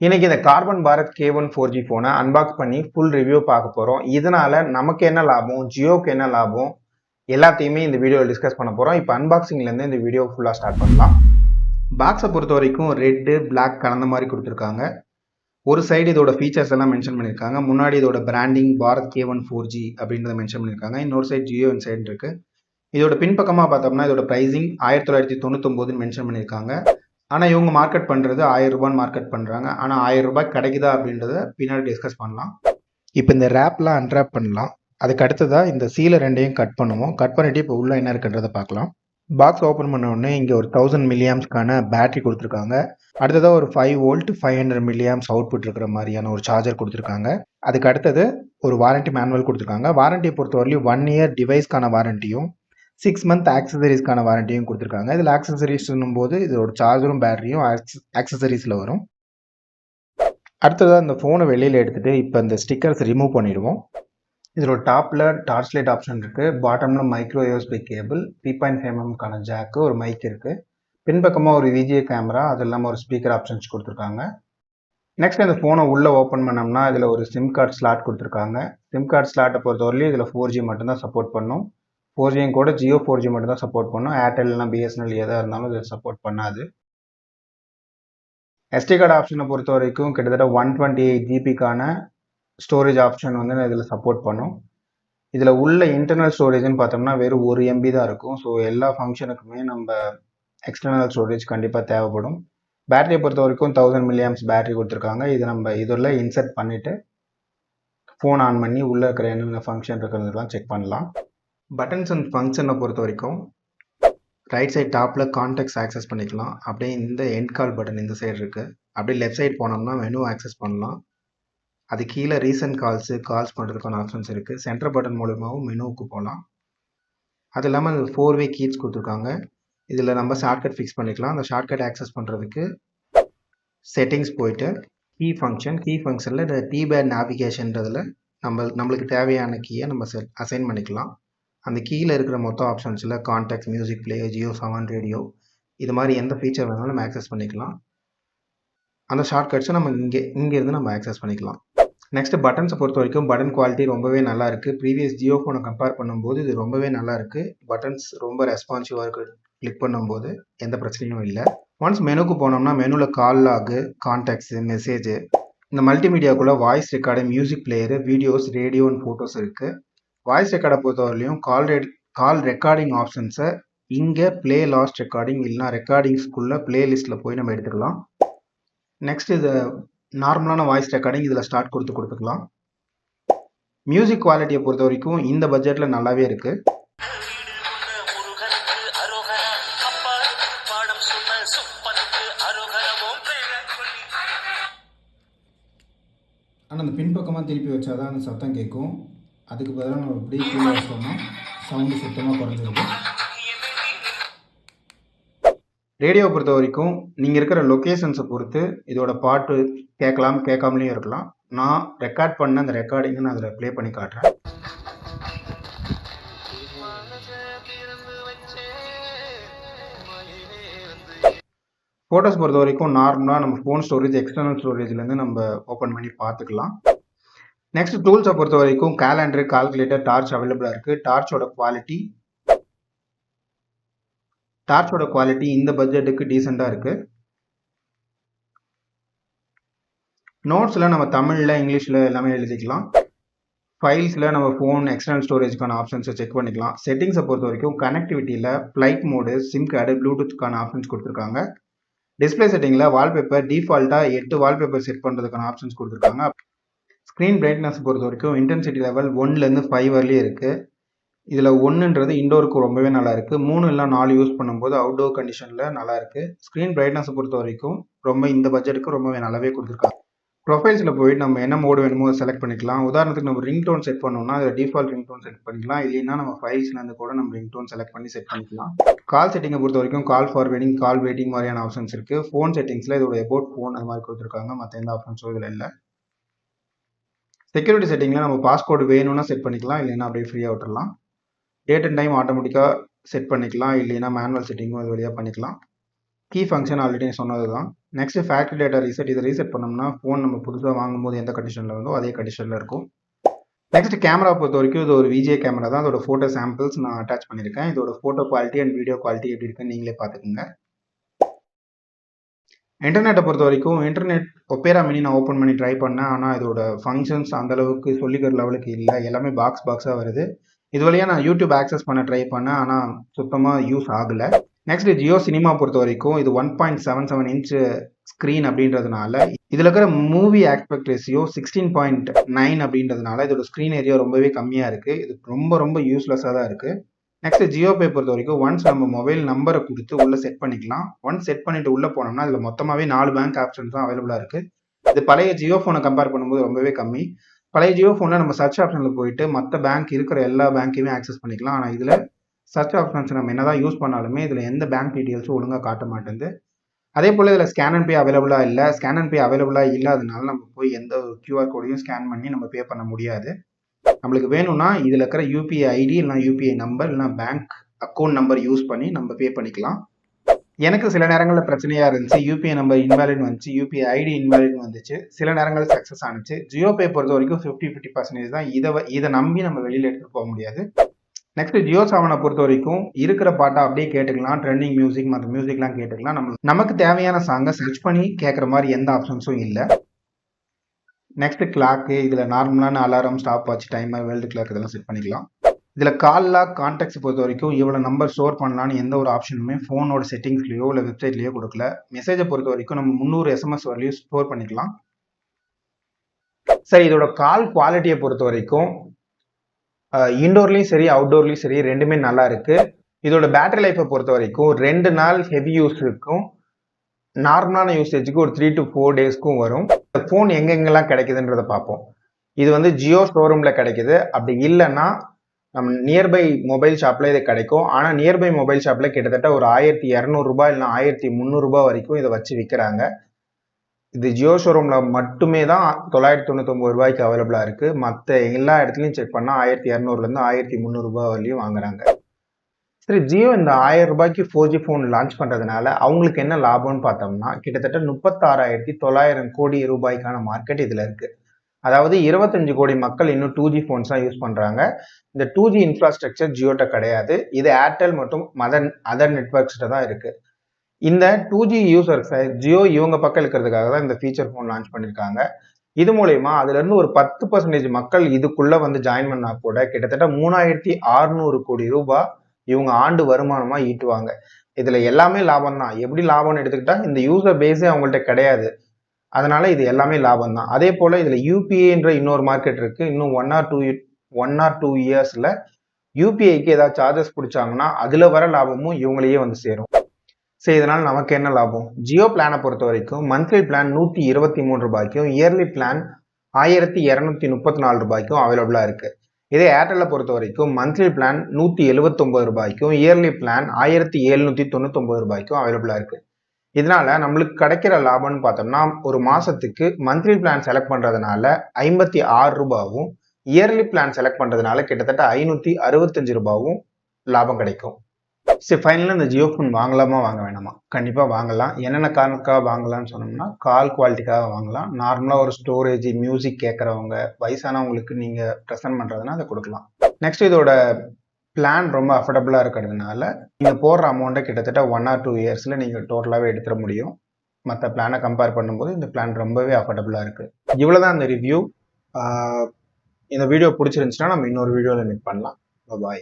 இன்னைக்கு இந்த carbon Bharat K1 4G போனை அன்பாக்ஸ் பண்ணி ஃபுல் ரிவ்யூ பார்க்க போறோம். இதனால நமக்கு என்ன லாபம், ஜியோக்கு என்ன லாபம், எல்லாத்தையுமே இந்த வீடியோவில் டிஸ்கஸ் பண்ண போறோம். இப்போ அன்பாக்சிங்ல இருந்து இந்த வீடியோ ஃபுல்லா ஸ்டார்ட் பண்ணலாம். பாக்ஸை பொறுத்த வரைக்கும் ரெட்டு பிளாக் கலந்த மாதிரி கொடுத்துருக்காங்க. ஒரு சைடு இதோட ஃபீச்சர்ஸ் எல்லாம் மென்ஷன் பண்ணியிருக்காங்க. முன்னாடி இதோட பிராண்டிங் பாரத் K1 4G அப்படின்றத மென்ஷன் பண்ணியிருக்காங்க. இன்னொரு சைடு ஜியோ சைடு இருக்கு. இதோட பின்பக்கமாக பார்த்தோம்னா இதோட பிரைசிங் 1999 மென்ஷன் பண்ணியிருக்காங்க. ஆனால் இவங்க மார்க்கெட் பண்ணுறது 1000 ரூபான்னு மார்க்கெட் பண்ணுறாங்க. ஆனால் 1000 ரூபாய் கிடைக்குதா அப்படின்றத பின்னாடி டிஸ்கஸ் பண்ணலாம். இப்போ இந்த ரேப்லாம் அன்ராப் பண்ணலாம். அதுக்கு அடுத்ததாக இந்த சீலை ரெண்டையும் கட் பண்ணுவோம். கட் பண்ணிவிட்டு இப்போ உள்ளே என்ன இருக்குன்றதை பார்க்கலாம். பாக்ஸ் ஓப்பன் பண்ண உடனே இங்கே ஒரு 1000 மில்லியாம்ஸ்க்கான பேட்டரி கொடுத்துருக்காங்க. அடுத்ததாக ஒரு 5 வோல்ட் 500 மில்லியாம்ஸ் அவுட்புட் இருக்கிற மாதிரியான ஒரு சார்ஜர் கொடுத்துருக்காங்க. அதுக்கு அடுத்தது ஒரு வாரண்டி மேனுவல் கொடுத்துருக்காங்க. வாரண்டியை பொறுத்தவரையிலும் 1 இயர் டிவைஸ்க்கான வாரண்டியும் 6 மந்த் ஆக்சசரிஸ்க்கான வாரண்டியும் கொடுத்துருக்காங்க. இதில் ஆக்சசரிஸ்னும் போது இதோட சார்ஜரும் பேட்டரியும் ஆக்சசரிஸில் வரும். அடுத்ததாக இந்த ஃபோனை வெளியில் எடுத்துகிட்டு இப்போ இந்த ஸ்டிக்கர்ஸ் ரிமூவ் பண்ணிடுவோம். இதோட டாப்பில் டார்ச் லைட் ஆப்ஷன் இருக்குது. பாட்டமில் micro USB cable, 3.5mm jack, ஒரு மைக் இருக்குது. பின்பக்கமாக ஒரு VGA கேமரா, அது இல்லாமல் ஒரு ஸ்பீக்கர் ஆப்ஷன்ஸ் கொடுத்துருக்காங்க. நெக்ஸ்ட் இந்த ஃபோனை உள்ளே ஓப்பன் பண்ணோம்னா இதில் ஒரு சிம் கார்டு ஸ்லாட் கொடுத்துருக்காங்க. சிம் கார்டு ஸ்லாட்டை பொறுத்தவரையிலும் இதில் 4G மட்டும்தான் சப்போர்ட் பண்ணும். 4G கூட ஜியோ 4G மட்டும் தான் சப்போர்ட் பண்ணும். ஏர்டெல் இல்லைனா BSNL எதாக இருந்தாலும் இதை சப்போர்ட் பண்ணாது. SD கார்டு ஆப்ஷனை பொறுத்த வரைக்கும் கிட்டத்தட்ட 128 ஜிபிக்கான ஸ்டோரேஜ் ஆப்ஷன் வந்து இதில் சப்போர்ட் பண்ணும். இதில் உள்ள இன்டர்னல் ஸ்டோரேஜ்னு பார்த்தோம்னா வெறும் 1 MB தான் இருக்கும். ஸோ எல்லா ஃபங்க்ஷனுக்குமே நம்ம எக்ஸ்டர்னல் ஸ்டோரேஜ் கண்டிப்பாக தேவைப்படும். பேட்டரியை பொறுத்த வரைக்கும் 1000 மில்லியாம்ஸ் பேட்டரி கொடுத்துருக்காங்க. இது நம்ம இதில் இன்சர்ட் பண்ணிவிட்டு ஃபோன் ஆன் பண்ணி உள்ளே இருக்கிற என்னென்ன ஃபங்க்ஷன் இருக்கிறதுலாம் செக் பண்ணலாம். பட்டன்ஸ் அண்ட் ஃபங்க்ஷனை பொறுத்த வரைக்கும் ரைட் சைட் டாப்பில் கான்டாக்ட்ஸ் ஆக்சஸ் பண்ணிக்கலாம். அப்படியே இந்த எண்ட் கால் பட்டன் இந்த சைடு இருக்குது. அப்படியே லெஃப்ட் சைட் போனோம்னா மெனு ஆக்சஸ் பண்ணலாம். அது கீழே ரீசன்ட் கால்ஸ் பண்ணுறதுக்கான ஆப்ஷன்ஸ் இருக்குது. சென்டர் பட்டன் மூலமாகவும் மெனுவுக்கு போகலாம். அது இல்லாமல் 4-வே கீஸ் கொடுத்துருக்காங்க. இதில் நம்ம ஷார்ட்கட் ஃபிக்ஸ் பண்ணிக்கலாம். அந்த ஷார்ட்கட் ஆக்சஸ் பண்ணுறதுக்கு செட்டிங்ஸ் போயிட்டு கீ ஃபங்க்ஷனில் இந்த டீபேட் நேவிகேஷன்றதில் நம்மளுக்கு தேவையான கீயை நம்ம அசைன் பண்ணிக்கலாம். அந்த கீழே இருக்கிற மொத்த ஆப்ஷன்ஸில் contacts, music player, Jio 7 radio, இது மாதிரி எந்த ஃபீச்சர் வேணாலும் நம்ம ஆக்சஸ் பண்ணிக்கலாம். அந்த ஷார்ட்கட்ஸை நம்ம இங்கேருந்து நம்ம ஆக்சஸ் பண்ணிக்கலாம். நெக்ஸ்ட்டு பட்டன்ஸை பொறுத்த வரைக்கும் பட்டன் குவாலிட்டி ரொம்பவே நல்லா இருக்குது. ப்ரீவியஸ் ஜியோ ஃபோனை கம்பேர் பண்ணும்போது இது ரொம்பவே நல்லா இருக்குது. பட்டன்ஸ் ரொம்ப ரெஸ்பான்சிவாக இருக்குது. கிளிக் பண்ணும்போது எந்த பிரச்சனையும் இல்லை. ஒன்ஸ் மெனுக்கு போனோம்னா மெனுவில் கால் லாகு, கான்டாக்ட்ஸு, மெசேஜு, இந்த மல்டிமீடியாக்குள்ளே voice record, music player, videos, radio and photos இருக்குது. வாய்ஸ் ரெக்கார்டை பொறுத்தவரையிலையும் கால் ரெக்கார்டிங் ஆப்ஷன்ஸை இங்கே ப்ளே லாஸ்ட் ரெக்கார்டிங் இல்லைனா ரெக்கார்டிங்ஸ்குள்ளே பிளேலிஸ்ட்டில் போய் நம்ம எடுத்துக்கலாம். நெக்ஸ்ட் இது நார்மலான வாய்ஸ் ரெக்கார்டிங் இதில் ஸ்டார்ட் கொடுத்துக்கலாம். மியூசிக் குவாலிட்டியை பொறுத்த வரைக்கும் இந்த பட்ஜெட்டில் நல்லாவே இருக்குது. ஆனால் அந்த பின்பக்கமாக திருப்பி வச்சாதான் அந்த சத்தம் கேட்கும். அதுக்கு பதிலாக நம்ம இப்படி கீழே வச்சோம்னா சவுண்டு சுத்தமாக குறைஞ்சிருக்கு. ரேடியோவை பொறுத்த வரைக்கும் நீங்கள் இருக்கிற லொக்கேஷன்ஸை பொறுத்து இதோட பாட்டு கேட்காமலேயும் இருக்கலாம். நான் ரெக்கார்ட் பண்ண அந்த ரெக்கார்டிங்கை நான் அதில் ப்ளே பண்ணி காட்டுறேன். ஃபோட்டோஸ் பொறுத்த வரைக்கும் நார்மலாக நம்ம ஃபோன் ஸ்டோரேஜ், எக்ஸ்டர்னல் ஸ்டோரேஜ்லேருந்து நம்ம ஓப்பன் பண்ணி பார்த்துக்கலாம். நெக்ஸ்ட் டூல்ஸை பொறுத்த வரைக்கும் கேலண்டர், கால்குலேட்டர், டார்ச் அவைலபிளாக இருக்குது. டார்ச்சோட குவாலிட்டி இந்த பட்ஜெட்டுக்கு டீசெண்டாக இருக்குது. நோட்ஸில் நம்ம தமிழில், இங்கிலீஷில் எல்லாமே எழுதிக்கலாம். ஃபைல்ஸில் நம்ம ஃபோன் எக்ஸ்டர்னல் ஸ்டோரேஜ்க்கான ஆப்ஷன்ஸை செக் பண்ணிக்கலாம். செட்டிங்ஸை பொறுத்த வரைக்கும் கனெக்டிவிட்டியில் ஃப்ளைட் மோடு, சிம் கார்டு, ப்ளூடூத்துக்கான ஆப்ஷன்ஸ் கொடுத்துருக்காங்க. டிஸ்பிளே செட்டிங்கில் வால்பேப்பர் டிஃபால்ட்டாக 8 வால்பேப்பர் செட் பண்ணுறதுக்கான ஆப்ஷன்ஸ் கொடுத்துருக்காங்க. ஸ்க்ரீன் பிரைட்னஸ் பொறுத்த வரைக்கும் இன்டென்சிட்டி லெவல் 1லேருந்து 5 வரலையே இருக்குது. இதில் 1ன்றது இண்டோருக்கு ரொம்பவே நல்லா இருக்குது. 3 இல்லை 4 யூஸ் பண்ணும்போது அவுட்டோர் கண்டிஷனில் நல்லா இருக்குது. ஸ்க்ரீன் பிரைட்னஸை பொறுத்த வரைக்கும் இந்த பட்ஜெட்டுக்கு ரொம்பவே நல்லாவே கொடுத்துருக்காங்க. ப்ரொஃபைல்ஸில் போயிட்டு நம்ம என்ன மோடு வேணுமோ செலக்ட் பண்ணிக்கலாம். உதாரணத்துக்கு நம்ம ரிங்டோன் செட் பண்ணோம்னா அதில் டிஃபால்ட் ரிங்டோன் செட் பண்ணிக்கலாம். இல்லைன்னா நம்ம ஃபைல்ஸ்லேருந்து கூட நம்ம ரிங்டோன் செலக்ட் பண்ணி செட் பண்ணிக்கலாம். கால் செட்டிங்கை பொறுத்த வரைக்கும் கால் ஃபார்வேர்டிங், கால் வெயிட்டிங் மாதிரியான ஆப்ஷன்ஸ் இருக்குது. ஃபோன் செட்டிங்ஸில் இதோட அபவுட் ஃபோன் அது மாதிரி கொடுத்துருக்காங்க. மற்ற எந்த ஆப்ஷன்ஸும் இதில் இல்லை. செக்யூரிட்டி செட்டிங்கில் நம்ம பாஸ்கோடு வேணும்னா செட் பண்ணிக்கலாம், இல்லைன்னா அப்படியே ஃப்ரீயாக விட்டுடலாம். டேட் அண்ட் டைம் ஆட்டோமேட்டிக்காக செட் பண்ணிக்கலாம், இல்லைன்னா மேனுவல் செட்டிங்கும் அது வழியாக பண்ணிக்கலாம். கீ ஃபங்க்ஷன் ஆல்ரெடி சொன்னது தான். Next factory data reset. இதை ரீசெட் பண்ணோம்னா ஃபோன் நம்ம புதுசாக வாங்கும்போது எந்த கண்டிஷனில் இருந்தோ அதே கண்டிஷனில் இருக்கும். நெக்ஸ்ட் கேமரா பொறுத்த வரைக்கும் இது ஒரு விஜே கேமரா தான். அதோட ஃபோட்டோ சாம்பிள்ஸ் நான் அட்டாச் பண்ணியிருக்கேன். இதோட photo quality and video quality எப்படி இருக்குன்னு நீங்களே பார்த்துக்குங்க. இன்டர்நெட்டை பொறுத்த வரைக்கும் இன்டர்நெட் ஒப்பேரா மினி நான் ஓப்பன் பண்ணி ட்ரை பண்ணேன். ஆனால் இதோட ஃபங்க்ஷன்ஸ் அந்தளவுக்கு சொல்லிக்கிற லெவலுக்கு இல்லை. எல்லாமே பாக்ஸாக வருது. இது வழியாக நான் யூடியூப் ஆக்சஸ் பண்ண ட்ரை பண்ணேன். ஆனால் சுத்தமாக யூஸ் ஆகலை. நெக்ஸ்ட் ஜியோ சினிமா பொறுத்த வரைக்கும் இது 1.77 இன்ச் ஸ்க்ரீன் அப்படின்றதுனால இதில் இருக்கிற மூவி ஆஸ்பெக்ட் ரேஷியோ 16.9 அப்படின்றதுனால இதோட ஸ்க்ரீன் ஏரியா ரொம்பவே கம்மியாக இருக்குது. இது ரொம்ப யூஸ்லெஸ்ஸாக தான் இருக்குது. நெக்ஸ்ட் ஜியோ பே பொறுத்த வரைக்கும் ஒன்ஸ் நம்ம மொபைல் நம்பரை கொடுத்து உள்ளே செட் பண்ணிக்கலாம். ஒன்ஸ் செட் பண்ணிட்டு உள்ளே போனோம்னா அதில் மொத்தமாகவே 4 பேங்க் ஆப்ஷன்ஸ் தான் அவைலபிளாக இருக்குது. இது பழைய ஜியோ ஃபோனை கம்பேர் பண்ணும்போது ரொம்பவே கம்மி. பழைய ஜியோ ஃபோனில் நம்ம சர்ச் ஆப்ஷனில் போயிட்டு மற்ற பேங்க் இருக்கிற எல்லா பேங்க்கையுமே ஆக்சஸ் பண்ணிக்கலாம். ஆனால் இதில் சர்ச் ஆப்ஷன்ஸ் நம்ம என்னதான் யூஸ் பண்ணாலுமே இதில் எந்த பேங்க் டீட்டெயில்ஸும் ஒழுங்காக காட்ட மாட்டேங்குது. அதே போல் இதில் ஸ்கேன் அண்ட் பே அவைலபிளாக இல்லை. ஸ்கேன் அண்ட் பே அவைலபிளாக இல்லாதனால நம்ம போய் எந்த ஒரு கியூஆர் கோடையும் ஸ்கேன் பண்ணி நம்ம பே பண்ண முடியாது. நம்மளுக்கு வேணும்னா இதில் இருக்கிற யூபிஐ ஐடி இல்லைனா யூபிஐ நம்பர் இல்லைனா பேங்க் அக்கௌண்ட் நம்பர் யூஸ் பண்ணி நம்ம பே பண்ணிக்கலாம். எனக்கு சில நேரங்களில் பிரச்சனையாக இருந்துச்சு. யூபிஐ நம்பர் இன்வேலிட் வந்துச்சு, யூபிஐ ஐடி இன்வேலிட் வந்துச்சு. சில நேரங்கள் சக்ஸஸ் ஆனிச்சு. ஜியோ பே பொறுத்த வரைக்கும் 50% தான். இதை நம்பி நம்ம வெளியில் எடுத்துகிட்டு போக முடியாது. நெக்ஸ்ட் ஜியோ சாவனை பொறுத்த வரைக்கும் இருக்கிற பாட்டை அப்படியே கேட்டுக்கலாம். ட்ரெண்டிங் மியூசிக் மற்ற மியூசிக்லாம் கேட்டுக்கலாம். நமக்கு தேவையான சாங்கை சர்ச் பண்ணி கேட்குற மாதிரி எந்த ஆப்ஷன்ஸும் இல்லை. Next clock. இதில் நார்மலான alarm, stop watch, timer, world clock இதெல்லாம் செட் பண்ணிக்கலாம். இதில் கால் லாக், கான்டாக்ட்ஸ் பொறுத்த வரைக்கும் இவ்வளோ நம்பர் ஸ்டோர் பண்ணலான்னு எந்த ஒரு ஆப்ஷனுமே ஃபோனோட செட்டிங்ஸ்லையோ இல்லை வெப்சைட்லையோ கொடுக்கல. மெசேஜை பொறுத்த வரைக்கும் நம்ம 300 SMS வரலையும் ஸ்டோர் பண்ணிக்கலாம். சரி, இதோட கால் குவாலிட்டியை பொறுத்த வரைக்கும் இன்டோர்லேயும் சரி அவுட்டோர்லேயும் சரி ரெண்டுமே நல்லா இருக்கு. இதோட பேட்டரி லைஃப்பை பொறுத்த வரைக்கும் 2 நாள் ஹெவி யூஸ் இருக்கும். நார்மலான யூசேஜுக்கு ஒரு 3 to 4 டேஸ்க்கும் வரும். இந்த ஃபோன் எங்கெங்கெல்லாம் கிடைக்குதுன்றதை பார்ப்போம். இது வந்து ஜியோ ஷோரூமில் கிடைக்குது. அப்படி இல்லைன்னா நம்ம நியர்பை மொபைல் ஷாப்பில் இது கிடைக்கும். ஆனால் நியர்பை மொபைல் ஷாப்பில் கிட்டத்தட்ட ஒரு 1200 ரூபாய் இல்லைனா 1300 ரூபாய் வரைக்கும் இதை வச்சு விற்கிறாங்க. இது ஜியோ ஷோரூமில் மட்டுமே தான் 999 ரூபாய்க்கு அவைலபிளாக இருக்குது. மற்ற எல்லா இடத்துலையும் செக் பண்ணால் 1200லேருந்து 1300 ரூபாய் வரையும் வாங்குறாங்க. சரி, ஜியோ இந்த 1000 ரூபாய்க்கு 4G ஃபோன் லான்ச் பண்ணுறதுனால அவங்களுக்கு என்ன லாபம்னு பார்த்தோம்னா கிட்டத்தட்ட 36,900 கோடி ரூபாய்க்கான மார்க்கெட் இதில் இருக்குது. அதாவது 25 கோடி மக்கள் இன்னும் 2G ஃபோன்ஸ் தான் யூஸ் பண்ணுறாங்க. இந்த 2G இன்ஃப்ராஸ்ட்ரக்சர் ஜியோட்ட கிடையாது. இது ஏர்டெல் மற்றும் அதர் நெட்வொர்க்ஸ்கிட்ட தான் இருக்குது. இந்த 2G யூசர்ஸை ஜியோ இவங்க பக்கம் இருக்கிறதுக்காக தான் இந்த ஃபீச்சர் ஃபோன் லான்ச் பண்ணியிருக்காங்க. இது மூலயமா அதுலேருந்து ஒரு 10% மக்கள் இதுக்குள்ளே வந்து ஜாயின் பண்ணால் கூட கிட்டத்தட்ட 3600 கோடி ரூபாய் இவங்க ஆண்டு வருமானமாக ஈட்டுவாங்க. இதில் எல்லாமே லாபம் தான். எப்படி லாபம்னு எடுத்துக்கிட்டா இந்த யூசர் பேஸே அவங்கள்ட்ட கிடையாது. அதனால இது எல்லாமே லாபம் தான். அதே போல் இதில் யூபிஐன்ற இன்னொரு மார்க்கெட் இருக்குது. இன்னும் ஒன் ஆர் டூ இயர்ஸில் யூபிஐக்கு ஏதாவது சார்ஜஸ் பிடிச்சாங்கன்னா அதில் வர லாபமும் இவங்களையே வந்து சேரும். சரி, இதனால் நமக்கு என்ன லாபம்? ஜியோ பிளானை பொறுத்த வரைக்கும் மந்த்லி பிளான் 123 ரூபாய்க்கும் இயர்லி பிளான் 1234 ரூபாய்க்கும் அவைலபிளாக இருக்குது. இதே ஏர்டெல்லை பொறுத்த வரைக்கும் மந்த்லி பிளான் 179 ரூபாய்க்கும் இயர்லி பிளான் 1799 ரூபாய்க்கும் அவைலபிளாக இருக்குது. இதனால நம்மளுக்கு கிடைக்கிற லாபம்னு பார்த்தோம்னா ஒரு மாதத்துக்கு மந்த்லி பிளான் செலக்ட் பண்ணுறதுனால 56 ரூபாவும் இயர்லி பிளான் செலக்ட் பண்ணுறதுனால கிட்டத்தட்ட 565 ரூபாவும் லாபம் கிடைக்கும். சரி, ஃபைனலாக இந்த ஜியோ ஃபோன் வாங்கலாமா வாங்க வேணாமா? கண்டிப்பாக வாங்கலாம். என்னென்ன காரணத்துக்காக வாங்கலாம்னு சொன்னோம்னா கால் குவாலிட்டிக்காக வாங்கலாம். நார்மலாக ஒரு ஸ்டோரேஜ், மியூசிக் கேட்குறவங்க, வயசானவங்களுக்கு நீங்கள் ப்ரெசென்ட் பண்ணுறதுனா அதை கொடுக்கலாம். நெக்ஸ்ட் இதோட பிளான் ரொம்ப அஃபோர்டபுளாக இருக்கிறதுனால நீங்கள் போடுற அமௌண்ட்டை கிட்டத்தட்ட 1 or 2 இயர்ஸில் நீங்கள் டோட்டலாகவே எடுத்துட முடியும். மற்ற பிளானை கம்பேர் பண்ணும்போது இந்த பிளான் ரொம்பவே அஃபோர்டபுளாக இருக்குது. இவ்வளோ தான் இந்த ரிவ்யூ. இந்த வீடியோ பிடிச்சிருந்துச்சுன்னா நம்ம இன்னொரு வீடியோவில் மீட் பண்ணலாம். பாய்.